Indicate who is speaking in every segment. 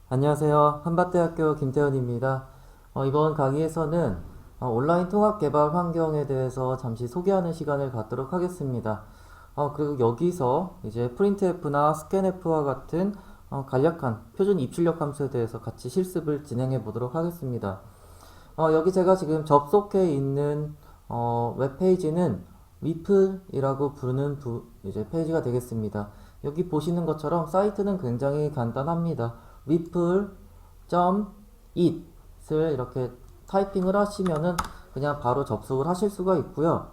Speaker 1: 안녕하세요. 한밭대학교 김태현입니다. 이번 강의에서는 온라인 통합 개발 환경에 대해서 잠시 소개하는 시간을 갖도록 하겠습니다. 그리고 여기서 이제 printf나 scanf와 같은 간략한 표준 입출력 함수에 대해서 같이 실습을 진행해 보도록 하겠습니다. 여기 제가 지금 접속해 있는 웹페이지는 위플이라고 부르는 이제 페이지가 되겠습니다. 여기 보시는 것처럼 사이트는 굉장히 간단합니다. whipple.it을 이렇게 타이핑을 하시면은 그냥 바로 접속을 하실 수가 있고요.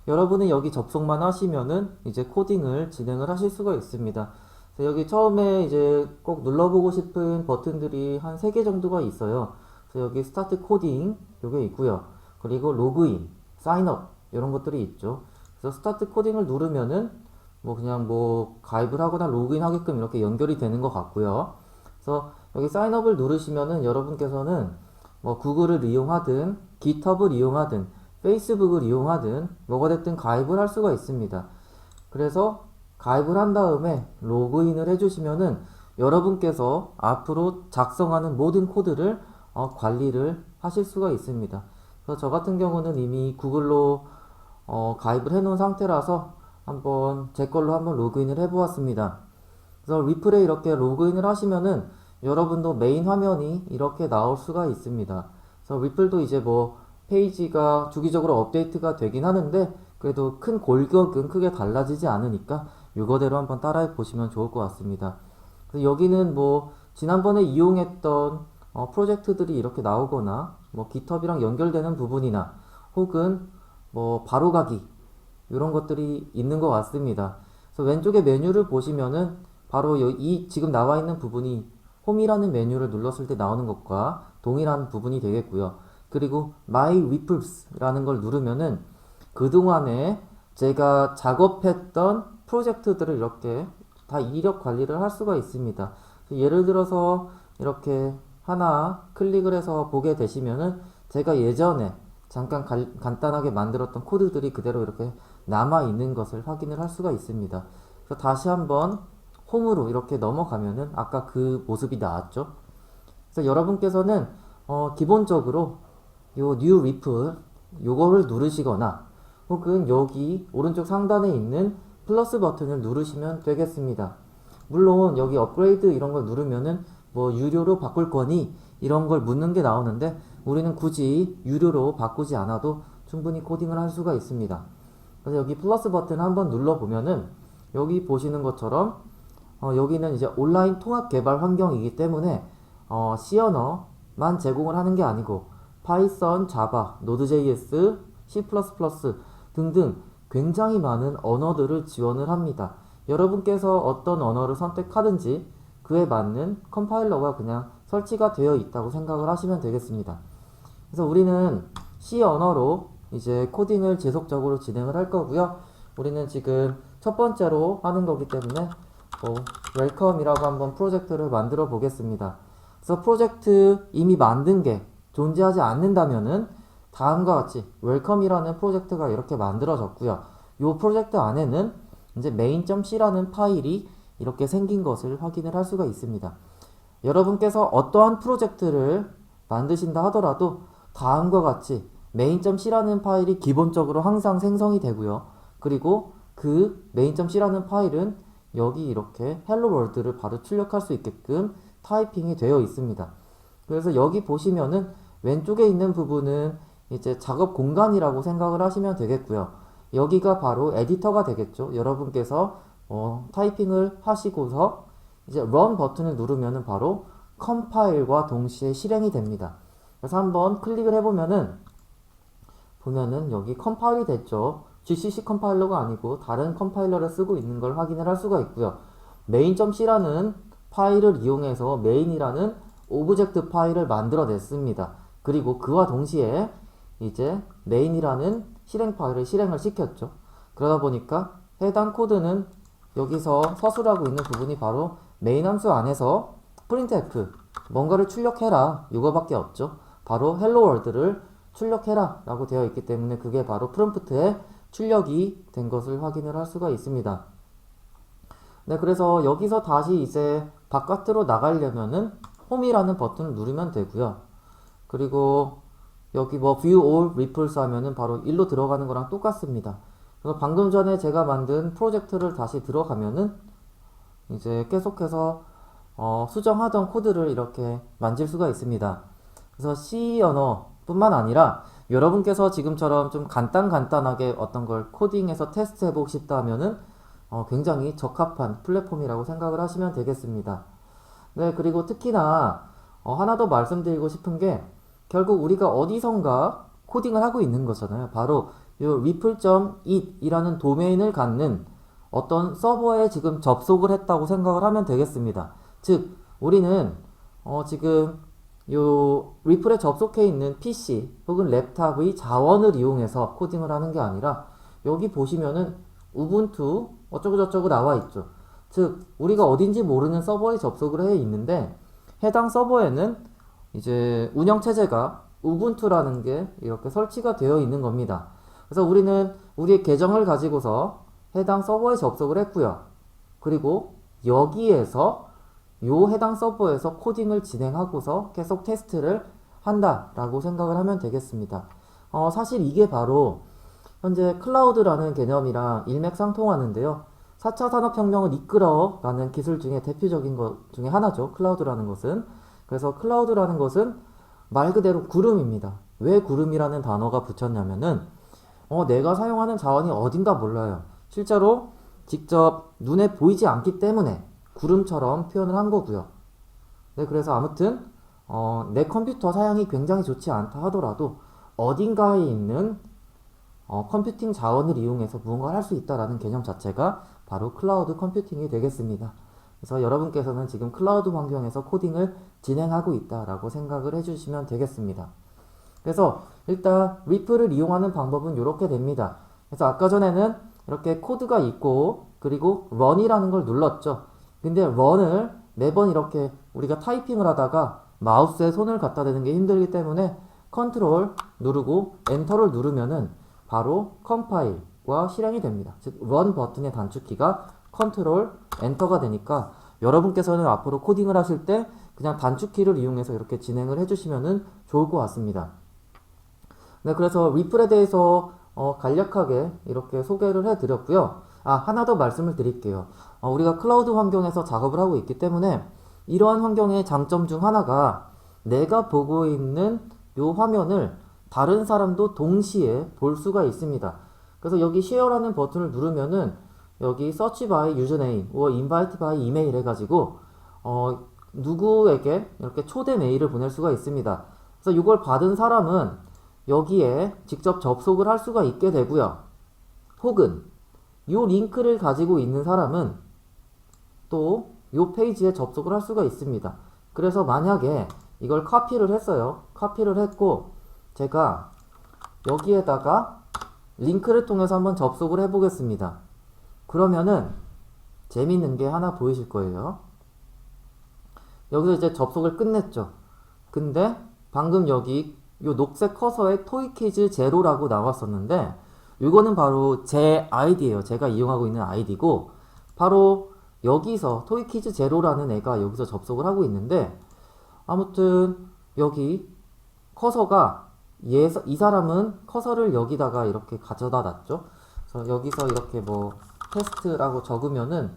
Speaker 1: 여러분이 여기 접속만 하시면은 이제 코딩을 진행을 하실 수가 있습니다. 그래서 여기 처음에 이제 꼭 눌러보고 싶은 버튼들이 한 3개 정도가 있어요. 그래서 여기 스타트 코딩 요게 있고요. 그리고 로그인, 사인업 이런 것들이 있죠. 그래서 스타트 코딩을 누르면은 뭐 그냥 뭐 가입을 하거나 로그인 하게끔 이렇게 연결이 되는 것 같고요. 그래서 여기 사인업을 누르시면은 여러분께서는 뭐 구글을 이용하든 깃허브를 이용하든 페이스북을 이용하든 뭐가 됐든 가입을 할 수가 있습니다. 그래서 가입을 한 다음에 로그인을 해주시면은 여러분께서 앞으로 작성하는 모든 코드를 관리를 하실 수가 있습니다. 그래서 저 같은 경우는 이미 구글로 가입을 해놓은 상태라서 한번 제 걸로 한번 로그인을 해보았습니다. 그래서 리플에 이렇게 로그인을 하시면은 여러분도 메인 화면이 이렇게 나올 수가 있습니다. 그래서 리플도 이제 뭐 페이지가 주기적으로 업데이트가 되긴 하는데 그래도 큰 골격은 크게 달라지지 않으니까 이거대로 한번 따라해 보시면 좋을 것 같습니다. 그래서 여기는 뭐 지난번에 이용했던 프로젝트들이 이렇게 나오거나 뭐 깃허브랑 연결되는 부분이나 혹은 뭐 바로가기 이런 것들이 있는 것 같습니다. 그래서 왼쪽에 메뉴를 보시면은 바로 이 지금 나와 있는 부분이 홈이라는 메뉴를 눌렀을 때 나오는 것과 동일한 부분이 되겠고요. 그리고 My Ripples라는 걸 누르면은 그동안에 제가 작업했던 프로젝트들을 이렇게 다 이력 관리를 할 수가 있습니다. 예를 들어서 이렇게 하나 클릭을 해서 보게 되시면은 제가 예전에 잠깐 간단하게 만들었던 코드들이 그대로 이렇게 남아 있는 것을 확인을 할 수가 있습니다. 그래서 다시 한번 홈으로 이렇게 넘어가면은 아까 그 모습이 나왔죠. 그래서 여러분께서는 기본적으로 요 New Ripple 요거를 누르시거나 혹은 여기 오른쪽 상단에 있는 플러스 버튼을 누르시면 되겠습니다. 물론 여기 업그레이드 이런 걸 누르면은 뭐 유료로 바꿀 거니 이런 걸 묻는 게 나오는데 우리는 굳이 유료로 바꾸지 않아도 충분히 코딩을 할 수가 있습니다. 그래서 여기 플러스 버튼 한번 눌러보면은 여기 보시는 것처럼 여기는 이제 온라인 통합 개발 환경이기 때문에 C 언어만 제공을 하는 게 아니고 파이썬, 자바, 노드.js, C++ 등등 굉장히 많은 언어들을 지원을 합니다. 여러분께서 어떤 언어를 선택하든지 그에 맞는 컴파일러가 그냥 설치가 되어 있다고 생각을 하시면 되겠습니다. 그래서 우리는 C 언어로 이제 코딩을 지속적으로 진행을 할 거고요. 우리는 지금 첫 번째로 하는 거기 때문에 웰컴이라고 한번 프로젝트를 만들어 보겠습니다. 그래서 프로젝트 이미 만든 게 존재하지 않는다면은 다음과 같이 웰컴이라는 프로젝트가 이렇게 만들어졌고요. 이 프로젝트 안에는 이제 main.c라는 파일이 이렇게 생긴 것을 확인을 할 수가 있습니다. 여러분께서 어떠한 프로젝트를 만드신다 하더라도 다음과 같이 main.c라는 파일이 기본적으로 항상 생성이 되고요. 그리고 그 main.c라는 파일은 여기 이렇게 헬로 월드를 바로 출력할 수 있게끔 타이핑이 되어 있습니다. 그래서 여기 보시면은 왼쪽에 있는 부분은 이제 작업 공간이라고 생각을 하시면 되겠고요. 여기가 바로 에디터가 되겠죠. 여러분께서 타이핑을 하시고서 이제 run 버튼을 누르면은 바로 컴파일과 동시에 실행이 됩니다. 그래서 한번 클릭을 해보면은 여기 컴파일이 됐죠. GCC 컴파일러가 아니고 다른 컴파일러를 쓰고 있는 걸 확인을 할 수가 있고요. main.c라는 파일을 이용해서 main이라는 오브젝트 파일을 만들어냈습니다. 그리고 그와 동시에 이제 main이라는 실행 파일을 실행을 시켰죠. 그러다 보니까 해당 코드는 여기서 서술하고 있는 부분이 바로 main 함수 안에서 printf 뭔가를 출력해라 이거밖에 없죠. 바로 hello world를 출력해라 라고 되어 있기 때문에 그게 바로 프롬프트에 출력이 된 것을 확인을 할 수가 있습니다. 네, 그래서 여기서 다시 이제 바깥으로 나가려면은 홈이라는 버튼을 누르면 되고요. 그리고 여기 뭐 view all ripples 하면은 바로 일로 들어가는 거랑 똑같습니다. 그래서 방금 전에 제가 만든 프로젝트를 다시 들어가면은 이제 계속해서 수정하던 코드를 이렇게 만질 수가 있습니다. 그래서 C 언어뿐만 아니라 여러분께서 지금처럼 좀 간단하게 어떤 걸 코딩해서 테스트 해보고 싶다 하면은 굉장히 적합한 플랫폼이라고 생각을 하시면 되겠습니다. 네, 그리고 특히나 하나 더 말씀드리고 싶은 게 결국 우리가 어디선가 코딩을 하고 있는 거잖아요. 바로 이 ripple.it 이라는 도메인을 갖는 어떤 서버에 지금 접속을 했다고 생각을 하면 되겠습니다. 즉, 우리는 지금 요 리플에 접속해 있는 PC 혹은 랩탑의 자원을 이용해서 코딩을 하는 게 아니라 여기 보시면은 우분투 어쩌고저쩌고 나와 있죠. 즉, 우리가 어딘지 모르는 서버에 접속을 해 있는데 해당 서버에는 이제 운영체제가 우분투라는 게 이렇게 설치가 되어 있는 겁니다. 그래서 우리는 우리의 계정을 가지고서 해당 서버에 접속을 했고요. 그리고 여기에서 요 해당 서버에서 코딩을 진행하고서 계속 테스트를 한다라고 생각을 하면 되겠습니다. 사실 이게 바로 현재 클라우드라는 개념이랑 일맥상통하는데요. 4차 산업혁명을 이끌어가는 기술 중에 대표적인 것 중에 하나죠. 클라우드라는 것은. 그래서 클라우드라는 것은 말 그대로 구름입니다. 왜 구름이라는 단어가 붙였냐면은 내가 사용하는 자원이 어딘가 몰라요. 실제로 직접 눈에 보이지 않기 때문에 구름처럼 표현을 한 거고요. 네, 그래서 아무튼 내 컴퓨터 사양이 굉장히 좋지 않다 하더라도 어딘가에 있는 컴퓨팅 자원을 이용해서 무언가를 할 수 있다라는 개념 자체가 바로 클라우드 컴퓨팅이 되겠습니다. 그래서 여러분께서는 지금 클라우드 환경에서 코딩을 진행하고 있다라고 생각을 해주시면 되겠습니다. 그래서 일단 리플을 이용하는 방법은 이렇게 됩니다. 그래서 아까 전에는 이렇게 코드가 있고 그리고 run이라는 걸 눌렀죠. 근데 run을 매번 이렇게 우리가 타이핑을 하다가 마우스에 손을 갖다 대는 게 힘들기 때문에 컨트롤 누르고 엔터를 누르면은 바로 컴파일과 실행이 됩니다. 즉 run 버튼의 단축키가 컨트롤 엔터가 되니까 여러분께서는 앞으로 코딩을 하실 때 그냥 단축키를 이용해서 이렇게 진행을 해주시면은 좋을 것 같습니다. 네, 그래서 리플에 대해서 간략하게 이렇게 소개를 해드렸고요. 하나 더 말씀을 드릴게요. 우리가 클라우드 환경에서 작업을 하고 있기 때문에 이러한 환경의 장점 중 하나가 내가 보고 있는 요 화면을 다른 사람도 동시에 볼 수가 있습니다. 그래서 여기 쉐어라는 버튼을 누르면은 여기 search by username or invite by email 해가지고 누구에게 이렇게 초대 메일을 보낼 수가 있습니다. 그래서 이걸 받은 사람은 여기에 직접 접속을 할 수가 있게 되고요. 혹은 이 링크를 가지고 있는 사람은 또 이 페이지에 접속을 할 수가 있습니다. 그래서 만약에 이걸 카피를 했어요. 카피를 했고 제가 여기에다가 링크를 통해서 한번 접속을 해보겠습니다. 그러면은 재밌는 게 하나 보이실 거예요. 여기서 이제 접속을 끝냈죠. 근데 방금 여기 요 녹색 커서에 토익퀴즈 제로라고 나왔었는데 이거는 바로 제 아이디예요. 제가 이용하고 있는 아이디고 바로 여기서 토익퀴즈 제로라는 애가 여기서 접속을 하고 있는데 아무튼 여기 커서가 이 사람은 커서를 여기다가 이렇게 가져다 놨죠. 그래서 여기서 이렇게 뭐 테스트라고 적으면은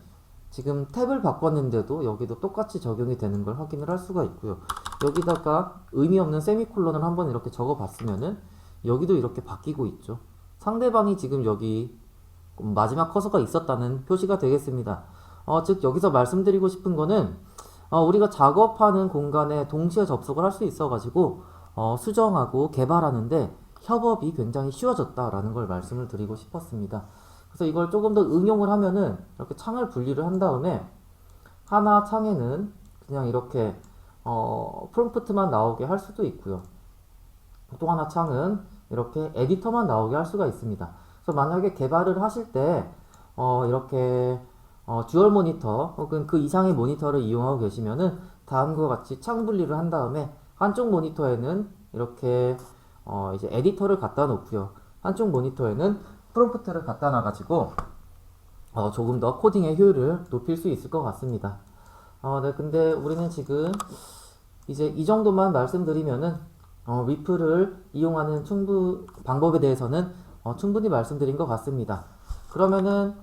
Speaker 1: 지금 탭을 바꿨는데도 여기도 똑같이 적용이 되는 걸 확인을 할 수가 있고요. 여기다가 의미 없는 세미콜론을 한번 이렇게 적어 봤으면은 여기도 이렇게 바뀌고 있죠. 상대방이 지금 여기 마지막 커서가 있었다는 표시가 되겠습니다. 즉 여기서 말씀드리고 싶은 거는 우리가 작업하는 공간에 동시에 접속을 할 수 있어 가지고 수정하고 개발하는데 협업이 굉장히 쉬워졌다라는 걸 말씀을 드리고 싶었습니다. 그래서 이걸 조금 더 응용을 하면은 이렇게 창을 분리를 한 다음에 하나 창에는 그냥 이렇게 프롬프트만 나오게 할 수도 있고요. 또 하나 창은 이렇게 에디터만 나오게 할 수가 있습니다. 그래서 만약에 개발을 하실 때 이렇게 듀얼 모니터 혹은 그 이상의 모니터를 이용하고 계시면은 다음과 같이 창 분리를 한 다음에 한쪽 모니터에는 이렇게 이제 에디터를 갖다 놓고요. 한쪽 모니터에는 프롬프트를 갖다 놔가지고 조금 더 코딩의 효율을 높일 수 있을 것 같습니다. 네, 근데 우리는 지금 이제 이 정도만 말씀드리면은 리플을 이용하는 방법에 대해서는 충분히 말씀드린 것 같습니다. 그러면은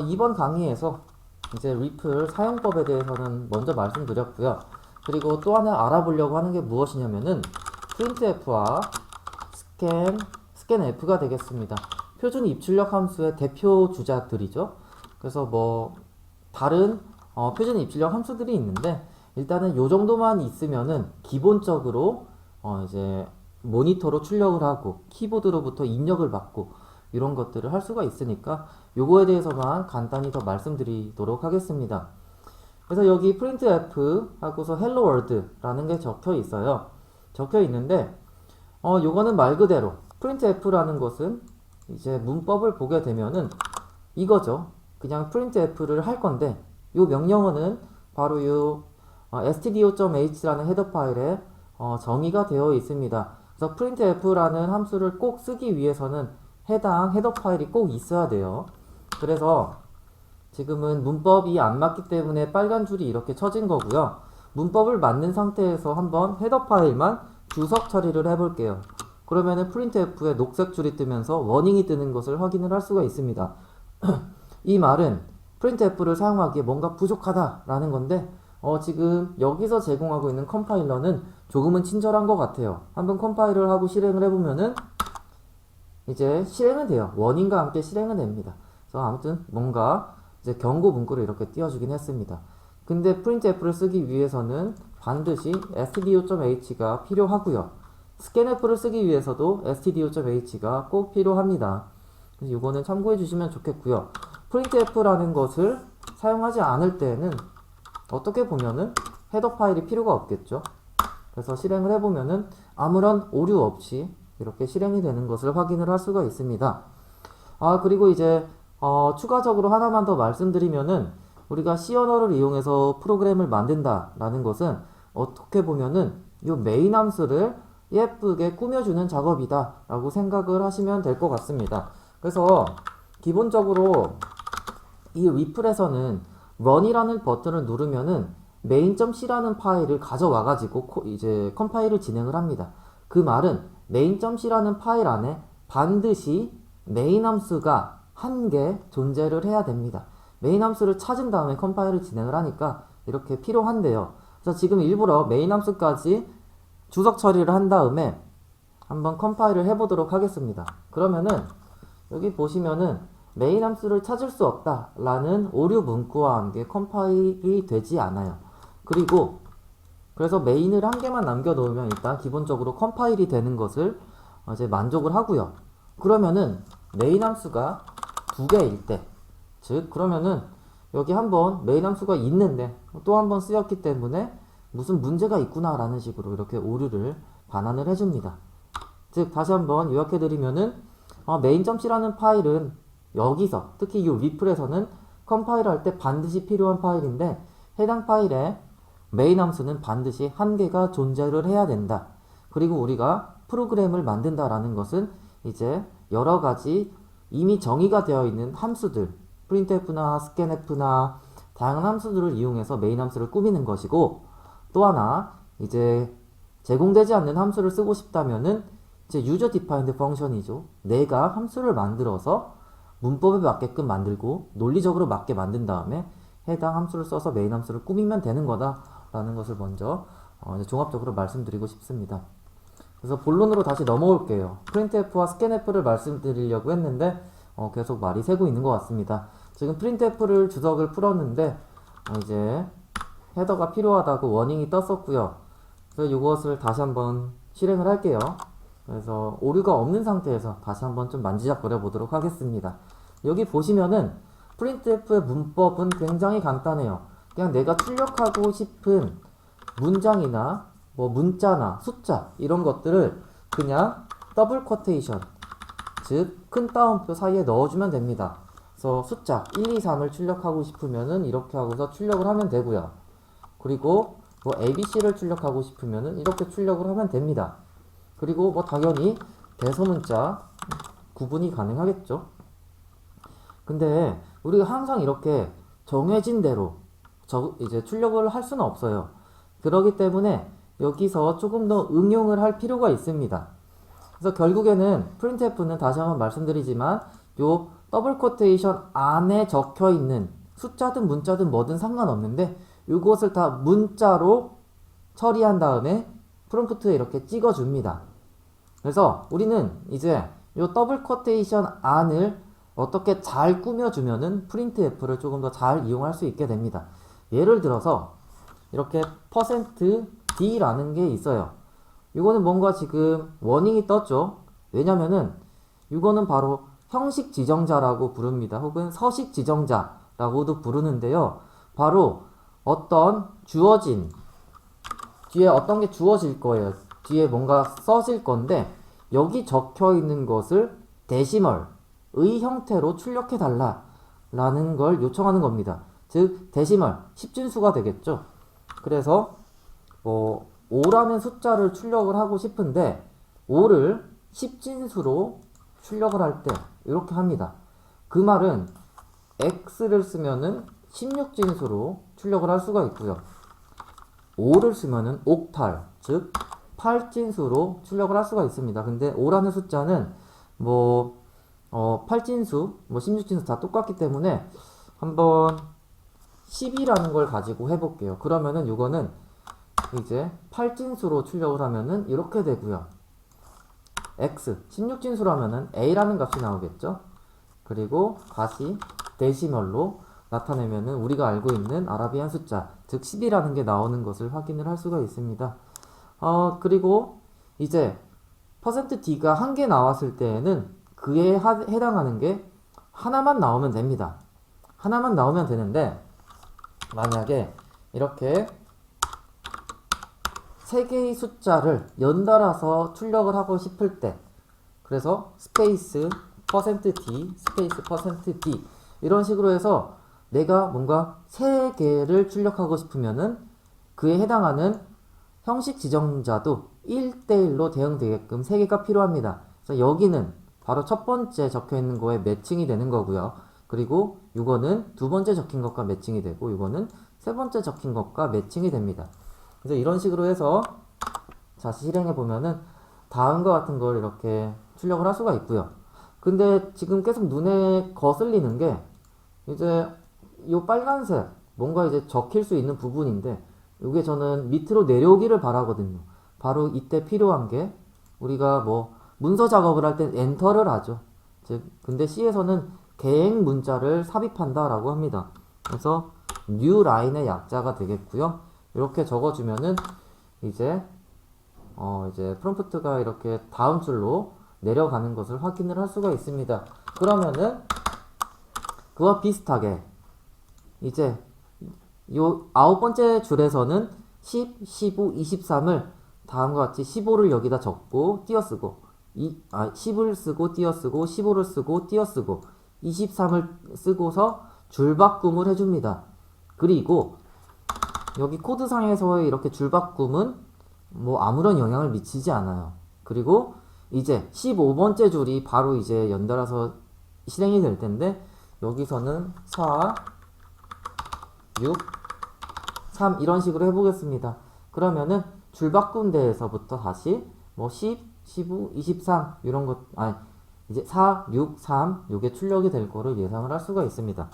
Speaker 1: 이번 강의에서 이제 리플 사용법에 대해서는 먼저 말씀드렸고요. 그리고 또 하나 알아보려고 하는 게 무엇이냐면은 printf와 scanf가 되겠습니다. 표준 입출력 함수의 대표 주자들이죠. 그래서 뭐 다른 표준 입출력 함수들이 있는데 일단은 요 정도만 있으면은 기본적으로 이제 모니터로 출력을 하고 키보드로부터 입력을 받고 이런 것들을 할 수가 있으니까 요거에 대해서만 간단히 더 말씀드리도록 하겠습니다. 그래서 여기 printf 하고서 hello world라는 게 적혀 있어요. 적혀 있는데 요거는 말 그대로 printf라는 것은 이제 문법을 보게 되면은 이거죠. 그냥 printf를 할 건데 요 명령어는 바로 요 stdio.h라는 헤더 파일에 정의가 되어 있습니다. 그래서 printf라는 함수를 꼭 쓰기 위해서는 해당 헤더 파일이 꼭 있어야 돼요. 그래서 지금은 문법이 안 맞기 때문에 빨간 줄이 이렇게 쳐진 거고요. 문법을 맞는 상태에서 한번 헤더 파일만 주석 처리를 해볼게요. 그러면은 printf에 녹색 줄이 뜨면서 워닝이 뜨는 것을 확인을 할 수가 있습니다. 이 말은 printf를 사용하기에 뭔가 부족하다라는 건데 지금 여기서 제공하고 있는 컴파일러는 조금은 친절한 것 같아요. 한번 컴파일을 하고 실행을 해보면은 이제 실행은 돼요. 워닝과 함께 실행은 됩니다. 그래서 아무튼 뭔가 이제 경고 문구를 이렇게 띄워주긴 했습니다. 근데 printf를 쓰기 위해서는 반드시 stdio.h가 필요하고요. scanf를 쓰기 위해서도 stdio.h가 꼭 필요합니다. 그래서 이거는 참고해 주시면 좋겠고요. printf라는 것을 사용하지 않을 때에는 어떻게 보면은 헤더 파일이 필요가 없겠죠. 그래서 실행을 해보면은 아무런 오류 없이 이렇게 실행이 되는 것을 확인을 할 수가 있습니다. 그리고 이제 추가적으로 하나만 더 말씀드리면은 우리가 C 언어를 이용해서 프로그램을 만든다라는 것은 어떻게 보면은 이 메인 함수를 예쁘게 꾸며주는 작업이다 라고 생각을 하시면 될 것 같습니다. 그래서 기본적으로 이 리플에서는 run이라는 버튼을 누르면은 main.c라는 파일을 가져와 가지고 이제 컴파일을 진행을 합니다. 그 말은 main.c라는 파일 안에 반드시 메인 함수가 한 개 존재를 해야 됩니다. 메인 함수를 찾은 다음에 컴파일을 진행을 하니까 이렇게 필요한데요. 그래서 지금 일부러 메인 함수까지 주석 처리를 한 다음에 한번 컴파일을 해보도록 하겠습니다. 그러면은 여기 보시면은 메인 함수를 찾을 수 없다 라는 오류 문구와 함께 컴파일이 되지 않아요. 그리고 그래서 메인을 한 개만 남겨놓으면 일단 기본적으로 컴파일이 되는 것을 이제 만족을 하고요. 그러면은 메인 함수가 두 개일 때, 즉 그러면은 여기 한번 메인 함수가 있는데 또 한번 쓰였기 때문에 무슨 문제가 있구나 라는 식으로 이렇게 오류를 반환을 해줍니다. 즉 다시 한번 요약해드리면은 main.c라는 파일은 여기서 특히 이 리플에서는 컴파일 할 때 반드시 필요한 파일인데 해당 파일에 메인 함수는 반드시 한 개가 존재를 해야 된다. 그리고 우리가 프로그램을 만든다라는 것은 이제 여러 가지 이미 정의가 되어 있는 함수들, printf나 scanf나 다양한 함수들을 이용해서 메인 함수를 꾸미는 것이고, 또 하나 이제 제공되지 않는 함수를 쓰고 싶다면은 이제 user defined function이죠. 내가 함수를 만들어서 문법에 맞게끔 만들고 논리적으로 맞게 만든 다음에 해당 함수를 써서 메인 함수를 꾸미면 되는 거다라는 것을 먼저 이제 종합적으로 말씀드리고 싶습니다. 그래서 본론으로 다시 넘어올게요. printf와 scanf를 말씀드리려고 했는데 계속 말이 새고 있는 것 같습니다. 지금 printf를 주석을 풀었는데 이제 헤더가 필요하다고 워닝이 떴었고요. 그래서 이것을 다시 한번 실행을 할게요. 그래서 오류가 없는 상태에서 다시 한번 좀 만지작거려 보도록 하겠습니다. 여기 보시면은 printf의 문법은 굉장히 간단해요. 그냥 내가 출력하고 싶은 문장이나 뭐 문자나 숫자 이런 것들을 그냥 더블 쿼테이션, 즉 큰 따옴표 사이에 넣어주면 됩니다. 그래서 숫자 1, 2, 3을 출력하고 싶으면은 이렇게 하고서 출력을 하면 되고요. 그리고 뭐 ABC를 출력하고 싶으면은 이렇게 출력을 하면 됩니다. 그리고 뭐 당연히 대소문자 구분이 가능하겠죠. 근데 우리가 항상 이렇게 정해진 대로 이제 출력을 할 수는 없어요. 그렇기 때문에 여기서 조금 더 응용을 할 필요가 있습니다. 그래서 결국에는 printf는 다시 한번 말씀드리지만 요 더블 코테이션 안에 적혀 있는 숫자든 문자든 뭐든 상관없는데 이것을 다 문자로 처리한 다음에 프롬프트에 이렇게 찍어줍니다. 그래서 우리는 이제 요 더블 코테이션 안을 어떻게 잘 꾸며주면은 printf를 조금 더 잘 이용할 수 있게 됩니다. 예를 들어서 이렇게 %d라는 게 있어요. 이거는 뭔가 지금 워닝이 떴죠. 왜냐면은 이거는 바로 형식 지정자라고 부릅니다. 혹은 서식 지정자라고도 부르는데요. 바로 어떤 주어진 뒤에 어떤 게 주어질 거예요. 뒤에 뭔가 써질 건데 여기 적혀 있는 것을 데시멀의 형태로 출력해 달라 라는 걸 요청하는 겁니다. 즉 데시멀 10진수가 되겠죠. 그래서 5라는 숫자를 출력을 하고 싶은데 5를 10진수로 출력을 할 때 이렇게 합니다. 그 말은 x를 쓰면은 16진수로 출력을 할 수가 있고요. 5를 쓰면은 옥탈, 즉 8진수로 출력을 할 수가 있습니다. 근데 5라는 숫자는 8진수, 16진수 다 똑같기 때문에 한번 10이라는 걸 가지고 해볼게요. 그러면은 이거는 이제 8진수로 출력을 하면은 이렇게 되고요. x 16진수로 하면은 a라는 값이 나오겠죠. 그리고 다시 데시멀로 나타내면은 우리가 알고 있는 아라비안 숫자 즉 10이라는 게 나오는 것을 확인을 할 수가 있습니다. 그리고 이제 %d가 한 개 나왔을 때에는 그에 해당하는 게 하나만 나오면 됩니다. 하나만 나오면 되는데 만약에 이렇게 세 개의 숫자를 연달아서 출력을 하고 싶을 때 그래서 스페이스 %d 스페이스 %d 이런 식으로 해서 내가 뭔가 세 개를 출력하고 싶으면은 그에 해당하는 형식 지정자도 1대1로 대응되게끔 세 개가 필요합니다. 그래서 여기는 바로 첫 번째 적혀 있는 거에 매칭이 되는 거고요. 그리고 이거는 두 번째 적힌 것과 매칭이 되고 이거는 세 번째 적힌 것과 매칭이 됩니다. 그래서 이런 식으로 해서 자 실행해 보면은 다음과 같은 걸 이렇게 출력을 할 수가 있고요. 근데 지금 계속 눈에 거슬리는 게 이제 이 빨간색 뭔가 이제 적힐 수 있는 부분인데 이게 저는 밑으로 내려오기를 바라거든요. 바로 이때 필요한 게 우리가 문서 작업을 할 땐 엔터를 하죠. 즉 근데 C에서는 계행 문자를 삽입한다라고 합니다. 그래서 new line의 약자가 되겠고요. 이렇게 적어주면은 이제 프롬프트가 이렇게 다음 줄로 내려가는 것을 확인을 할 수가 있습니다. 그러면은 그와 비슷하게 이제 요 9번째 줄에서는 10, 15, 23을 다음과 같이 15를 여기다 적고 띄어쓰고 10을 쓰고 띄어쓰고 15를 쓰고 띄어쓰고 23을 쓰고서 줄바꿈을 해줍니다. 그리고 여기 코드상에서의 이렇게 줄바꿈은 아무런 영향을 미치지 않아요. 그리고 이제 15번째 줄이 바로 이제 연달아서 실행이 될 텐데 여기서는 4, 6, 3 이런 식으로 해보겠습니다. 그러면은 줄바꿈 대에서부터 다시 10, 15, 23 이런 것 이제 4, 6, 3 요게 출력이 될 거를 예상을 할 수가 있습니다.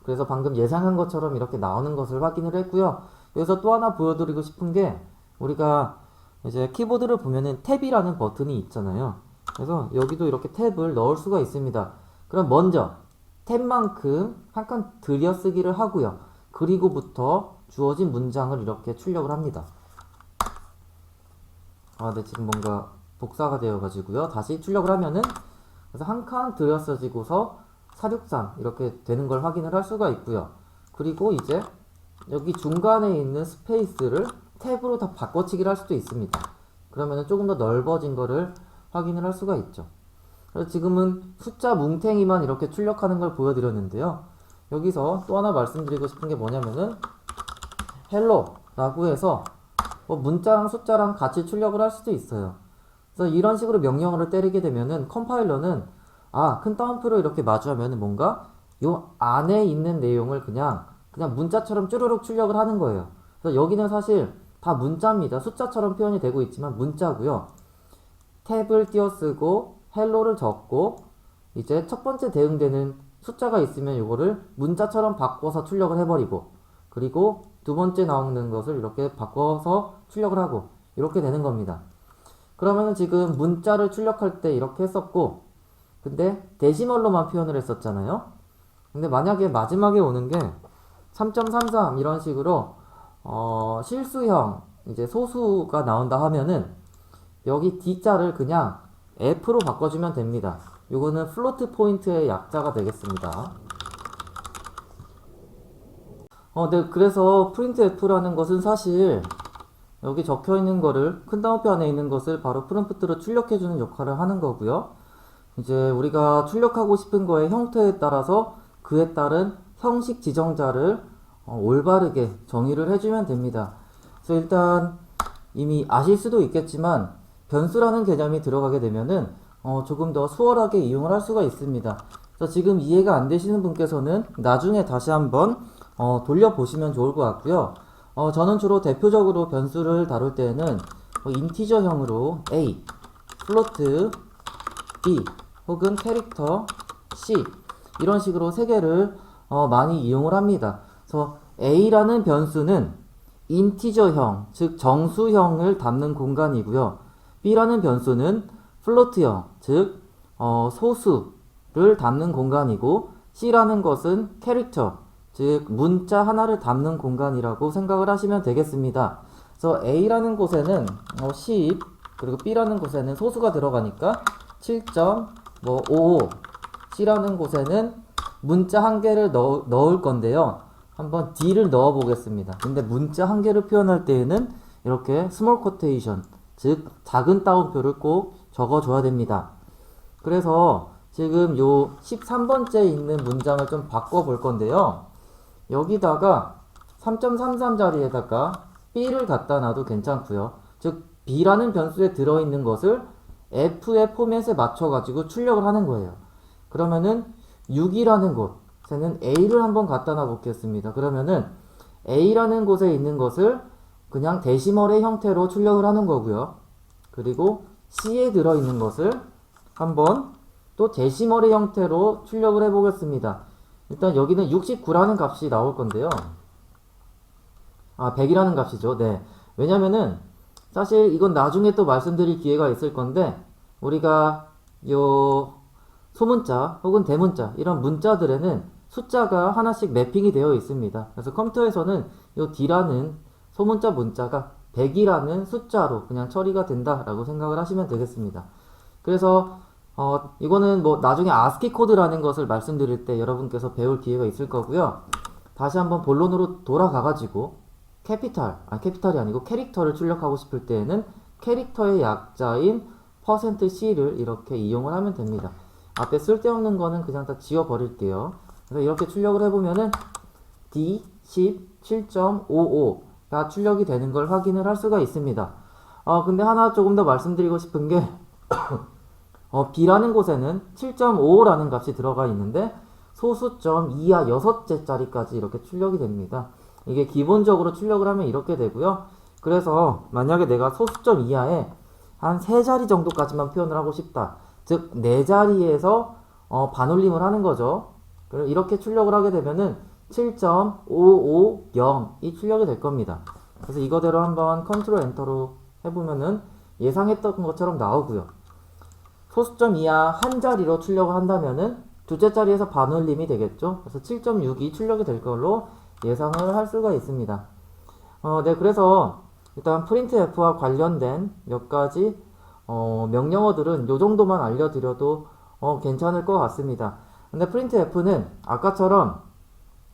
Speaker 1: 그래서 방금 예상한 것처럼 이렇게 나오는 것을 확인을 했고요. 여기서 또 하나 보여드리고 싶은 게 우리가 이제 키보드를 보면은 탭이라는 버튼이 있잖아요. 그래서 여기도 이렇게 탭을 넣을 수가 있습니다. 그럼 먼저 탭만큼 한 칸 들여쓰기를 하고요. 그리고부터 주어진 문장을 이렇게 출력을 합니다. 네, 지금 뭔가 복사가 되어가지고요. 다시 출력을 하면은 그래서 한 칸 들여써지고서 463 이렇게 되는 걸 확인을 할 수가 있고요. 그리고 이제 여기 중간에 있는 스페이스를 탭으로 다 바꿔치기를 할 수도 있습니다. 그러면은 조금 더 넓어진 거를 확인을 할 수가 있죠. 그래서 지금은 숫자 뭉탱이만 이렇게 출력하는 걸 보여드렸는데요. 여기서 또 하나 말씀드리고 싶은 게 뭐냐면은 hello 라고 해서 문자랑 숫자랑 같이 출력을 할 수도 있어요. 그래서 이런 식으로 명령어를 때리게 되면은 컴파일러는 큰 따옴표로 이렇게 마주하면은 뭔가 요 안에 있는 내용을 그냥 문자처럼 쭈르륵 출력을 하는 거예요. 그래서 여기는 사실 다 문자입니다. 숫자처럼 표현이 되고 있지만 문자고요. 탭을 띄어쓰고 헬로를 적고 이제 첫 번째 대응되는 숫자가 있으면 이거를 문자처럼 바꿔서 출력을 해버리고 그리고 두 번째 나오는 것을 이렇게 바꿔서 출력을 하고 이렇게 되는 겁니다. 그러면은 지금 문자를 출력할 때 이렇게 했었고 근데 데시멀로만 표현을 했었잖아요. 근데 만약에 마지막에 오는 게 3.33 이런 식으로 실수형 이제 소수가 나온다 하면은 여기 D자를 그냥 F로 바꿔주면 됩니다. 이거는 플로트 포인트의 약자가 되겠습니다. 네, 그래서 printf라는 것은 사실 여기 적혀 있는 거를 큰 따옴표 안에 있는 것을 바로 프롬프트로 출력해주는 역할을 하는 거고요. 이제 우리가 출력하고 싶은 거의 형태에 따라서 그에 따른 형식 지정자를 올바르게 정의를 해주면 됩니다. 그래서 일단 이미 아실 수도 있겠지만 변수라는 개념이 들어가게 되면은 조금 더 수월하게 이용을 할 수가 있습니다. 그래서 지금 이해가 안 되시는 분께서는 나중에 다시 한번 돌려보시면 좋을 것 같고요. 저는 주로 대표적으로 변수를 다룰 때에는 인티저형으로 A, 플로트 B, 혹은 캐릭터 C 이런 식으로 세 개를 많이 이용을 합니다. 그래서 A라는 변수는 인티저형, 즉 정수형을 담는 공간이고요. B라는 변수는 플로트형, 즉 소수를 담는 공간이고 C라는 것은 캐릭터, 즉 문자 하나를 담는 공간이라고 생각을 하시면 되겠습니다. 그래서 A라는 곳에는 10 그리고 B라는 곳에는 소수가 들어가니까 7.55 C라는 곳에는 문자 한 개를 넣을 건데요. 한번 D를 넣어 보겠습니다. 근데 문자 한 개를 표현할 때에는 이렇게 스몰 쿼테이션, 즉 작은 따옴표를 꼭 적어줘야 됩니다. 그래서 지금 요 13번째 있는 문장을 좀 바꿔 볼 건데요. 여기다가 3.33 자리에다가 B를 갖다 놔도 괜찮고요. 즉 B라는 변수에 들어있는 것을 F의 포맷에 맞춰가지고 출력을 하는 거예요. 그러면은 6이라는 곳에는 A를 한번 갖다 놔 보겠습니다. 그러면은 A라는 곳에 있는 것을 그냥 데시멀의 형태로 출력을 하는 거고요. 그리고 C에 들어있는 것을 한번 또 데시멀의 형태로 출력을 해보겠습니다. 일단 여기는 69라는 값이 나올 건데요. 100이라는 값이죠. 네. 왜냐면은 사실 이건 나중에 또 말씀드릴 기회가 있을 건데 우리가 요 소문자 혹은 대문자 이런 문자들에는 숫자가 하나씩 매핑이 되어 있습니다. 그래서 컴퓨터에서는 요 D라는 소문자 문자가 100이라는 숫자로 그냥 처리가 된다라고 생각을 하시면 되겠습니다. 그래서 이거는 뭐 나중에 ASCII 코드라는 것을 말씀드릴 때 여러분께서 배울 기회가 있을 거고요. 다시 한번 본론으로 돌아가가지고 캐피탈이 아니고 캐릭터를 출력하고 싶을 때에는 캐릭터의 약자인 %C를 이렇게 이용을 하면 됩니다. 앞에 쓸데없는 거는 그냥 다 지워 버릴게요. 그래서 이렇게 출력을 해보면은 D 17.55가 출력이 되는 걸 확인을 할 수가 있습니다. 근데 하나 조금 더 말씀드리고 싶은 게 B라는 곳에는 7.55라는 값이 들어가 있는데 소수점 이하 6개짜리까지 이렇게 출력이 됩니다. 이게 기본적으로 출력을 하면 이렇게 되고요. 그래서 만약에 내가 소수점 이하에 한 3자리 정도까지만 표현을 하고 싶다. 즉 4자리에서 반올림을 하는 거죠. 이렇게 출력을 하게 되면은 7.550이 출력이 될 겁니다. 그래서 이거대로 한번 컨트롤 엔터로 해보면은 예상했던 것처럼 나오고요. 소수점 이하 한 자리로 출력을 한다면은 두째 자리에서 반올림이 되겠죠. 그래서 7.6이 출력이 될 걸로 예상을 할 수가 있습니다. 네, 그래서 일단 printf와 관련된 몇 가지 명령어들은 요 정도만 알려드려도 괜찮을 것 같습니다. 근데 printf는 아까처럼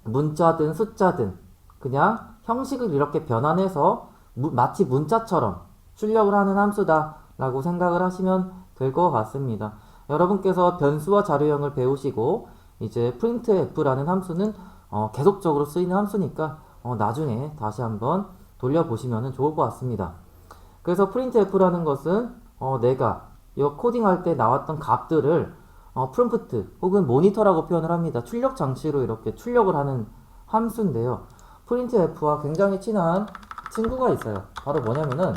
Speaker 1: 문자든 숫자든 그냥 형식을 이렇게 변환해서 마치 문자처럼 출력을 하는 함수다 라고 생각을 하시면 될 것 같습니다. 여러분께서 변수와 자료형을 배우시고 이제 printf라는 함수는 계속적으로 쓰이는 함수니까 나중에 다시 한번 돌려보시면 좋을 것 같습니다. 그래서 printf라는 것은 내가 이 코딩할 때 나왔던 값들을 프롬프트 혹은 모니터라고 표현을 합니다. 출력 장치로 이렇게 출력을 하는 함수인데요. printf와 굉장히 친한 친구가 있어요. 바로 뭐냐면은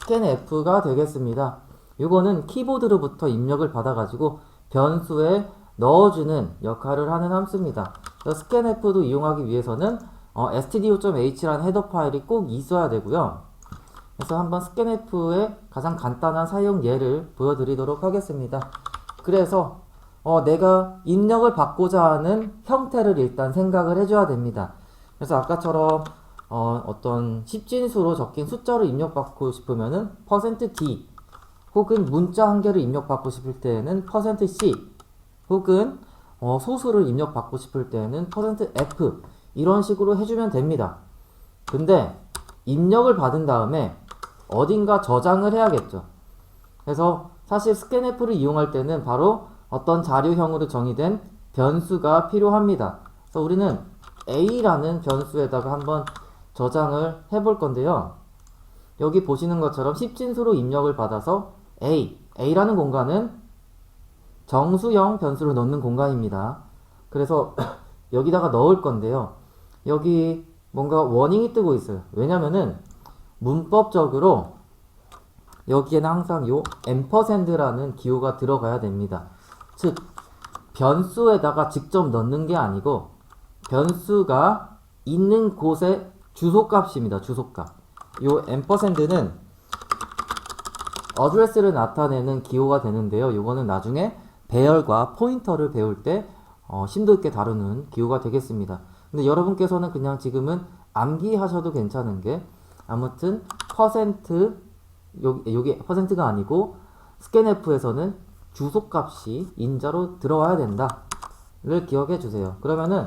Speaker 1: scanf가 되겠습니다. 이거는 키보드로부터 입력을 받아가지고 변수에 넣어주는 역할을 하는 함수입니다. scanf도 이용하기 위해서는 stdio.h라는 헤더 파일이 꼭 있어야 되고요. 그래서 한번 scanf의 가장 간단한 사용 예를 보여드리도록 하겠습니다. 그래서 내가 입력을 받고자 하는 형태를 일단 생각을 해줘야 됩니다. 그래서 아까처럼 어떤 10진수로 적힌 숫자로 입력받고 싶으면은 %d 혹은 문자 한 개를 입력받고 싶을 때에는 %c 혹은 소수를 입력받고 싶을 때에는 %f 이런 식으로 해주면 됩니다. 근데 입력을 받은 다음에 어딘가 저장을 해야겠죠. 그래서 사실 scanf를 이용할 때는 바로 어떤 자료형으로 정의된 변수가 필요합니다. 그래서 우리는 a라는 변수에다가 한번 저장을 해볼 건데요. 여기 보시는 것처럼 10진수로 입력을 받아서 a라는 공간은 정수형 변수를 넣는 공간입니다. 그래서 여기다가 넣을 건데요. 여기 뭔가 워닝이 뜨고 있어요. 왜냐면은 문법적으로 여기에는 항상 요 앰퍼샌드라는 기호가 들어가야 됩니다. 즉 변수에다가 직접 넣는 게 아니고 변수가 있는 곳의 주소값입니다. 주소값. 요 앰퍼샌드는 어드레스를 나타내는 기호가 되는데요. 요거는 나중에 배열과 포인터를 배울 때 심도 있게 다루는 기호가 되겠습니다. 근데 여러분께서는 그냥 지금은 암기하셔도 괜찮은 게 아무튼 여기 퍼센트가 아니고 scanf에서는 주소값이 인자로 들어와야 된다를 기억해 주세요. 그러면은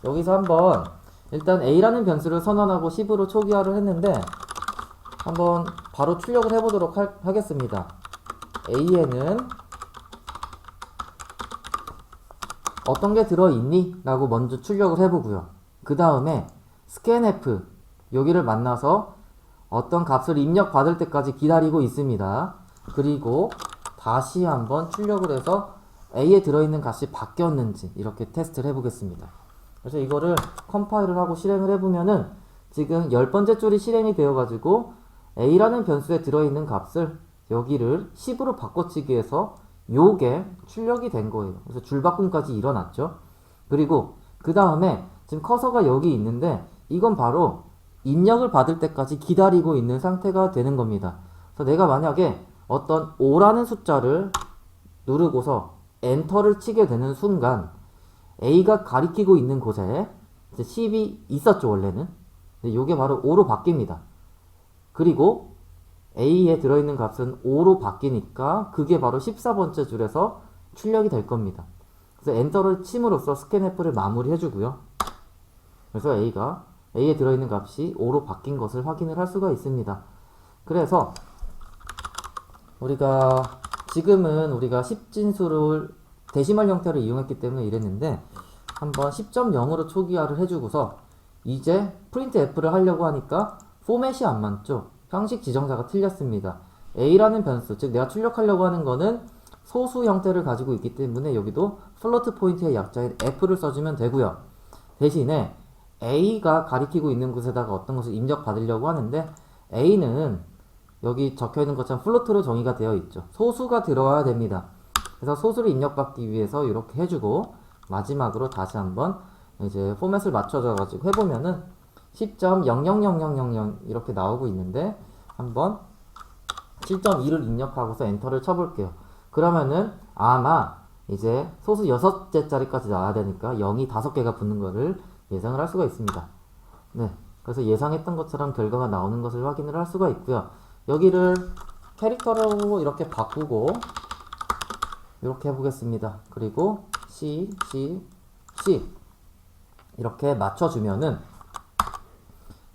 Speaker 1: 여기서 한번 일단 a라는 변수를 선언하고 10으로 초기화를 했는데 한번 바로 출력을 해보도록 하겠습니다. a에는 어떤 게 들어있니? 라고 먼저 출력을 해보고요. 그 다음에 scanf 여기를 만나서 어떤 값을 입력받을 때까지 기다리고 있습니다. 그리고 다시 한번 출력을 해서 a에 들어있는 값이 바뀌었는지 이렇게 테스트를 해보겠습니다. 그래서 이거를 컴파일을 하고 실행을 해보면은 지금 10번째 줄이 실행이 되어가지고 a라는 변수에 들어있는 값을 여기를 10으로 바꿔치기 해서 요게 출력이 된 거예요. 그래서 줄바꿈까지 일어났죠. 그리고 그 다음에 지금 커서가 여기 있는데 이건 바로 입력을 받을 때까지 기다리고 있는 상태가 되는 겁니다. 그래서 내가 만약에 어떤 5라는 숫자를 누르고서 엔터를 치게 되는 순간 a가 가리키고 있는 곳에 이제 10이 있었죠 원래는. 근데 이게 바로 5로 바뀝니다. 그리고 a에 들어있는 값은 5로 바뀌니까 그게 바로 14번째 줄에서 출력이 될 겁니다. 그래서 엔터를 침으로써 scanf를 마무리해 주고요. 그래서 a에 들어있는 값이 5로 바뀐 것을 확인을 할 수가 있습니다. 그래서 지금은 우리가 10진수를 데시멀 형태로 이용했기 때문에 이랬는데 한번 10.0으로 초기화를 해주고서 이제 printf를 하려고 하니까 포맷이 안 맞죠. 형식 지정자가 틀렸습니다. a라는 변수, 즉 내가 출력하려고 하는 거는 소수 형태를 가지고 있기 때문에 여기도 플로트 포인트의 약자인 f를 써주면 되고요. 대신에 a가 가리키고 있는 곳에다가 어떤 것을 입력받으려고 하는데 a는 여기 적혀있는 것처럼 플로트로 정의가 되어 있죠. 소수가 들어와야 됩니다. 그래서 소수를 입력받기 위해서 이렇게 해주고 마지막으로 다시 한번 이제 포맷을 맞춰줘 가지고 해보면은 10.000000 이렇게 나오고 있는데 한번 7.2를 입력하고서 엔터를 쳐볼게요. 그러면은 아마 이제 소수 6개짜리까지 나와야 되니까 0이 5개가 붙는 거를 예상을 할 수가 있습니다. 네, 그래서 예상했던 것처럼 결과가 나오는 것을 확인을 할 수가 있고요. 여기를 캐릭터로 이렇게 바꾸고 이렇게 해보겠습니다. 그리고 C 이렇게 맞춰주면은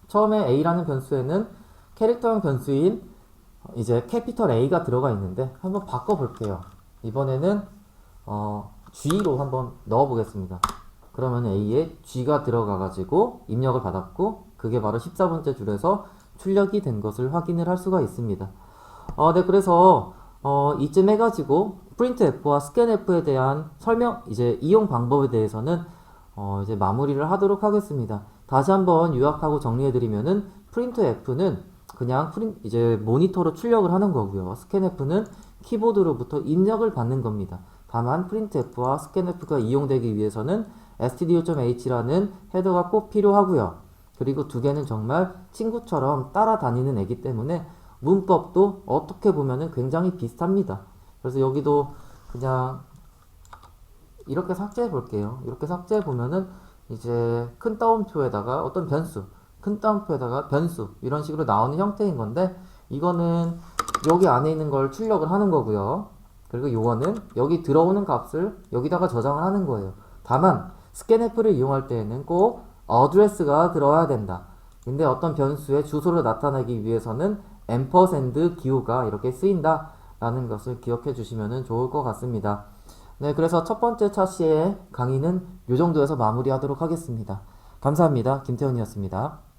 Speaker 1: 처음에 a라는 변수에는 캐릭터형 변수인 이제 캐피털 A가 들어가 있는데 한번 바꿔볼게요. 이번에는 G로 한번 넣어보겠습니다. 그러면 A에 G가 들어가가지고 입력을 받았고 그게 바로 14번째 줄에서 출력이 된 것을 확인을 할 수가 있습니다. 네, 그래서 이쯤 해가지고 printf와 scanf에 대한 설명, 이제 이용 방법에 대해서는 이제 마무리를 하도록 하겠습니다. 다시 한번 요약하고 정리해드리면은 printf는 그냥 이제 모니터로 출력을 하는 거고요. scanf는 키보드로부터 입력을 받는 겁니다. 다만 printf와 scanf가 이용되기 위해서는 stdio.h라는 헤더가 꼭 필요하고요. 그리고 두 개는 정말 친구처럼 따라다니는 애기 때문에 문법도 어떻게 보면은 굉장히 비슷합니다. 그래서 여기도 그냥 이렇게 삭제해 볼게요. 이렇게 삭제해 보면은 이제 큰 따옴표에다가 어떤 변수, 큰 따옴표에다가 변수 이런 식으로 나오는 형태인 건데 이거는 여기 안에 있는 걸 출력을 하는 거고요. 그리고 요거는 여기 들어오는 값을 여기다가 저장을 하는 거예요. 다만 scanf를 이용할 때에는 꼭 address가 들어와야 된다. 근데 어떤 변수의 주소를 나타내기 위해서는 ampersand 기호가 이렇게 쓰인다 라는 것을 기억해 주시면 좋을 것 같습니다. 네, 그래서 첫 번째 차시의 강의는 이 정도에서 마무리하도록 하겠습니다. 감사합니다. 김태훈이었습니다.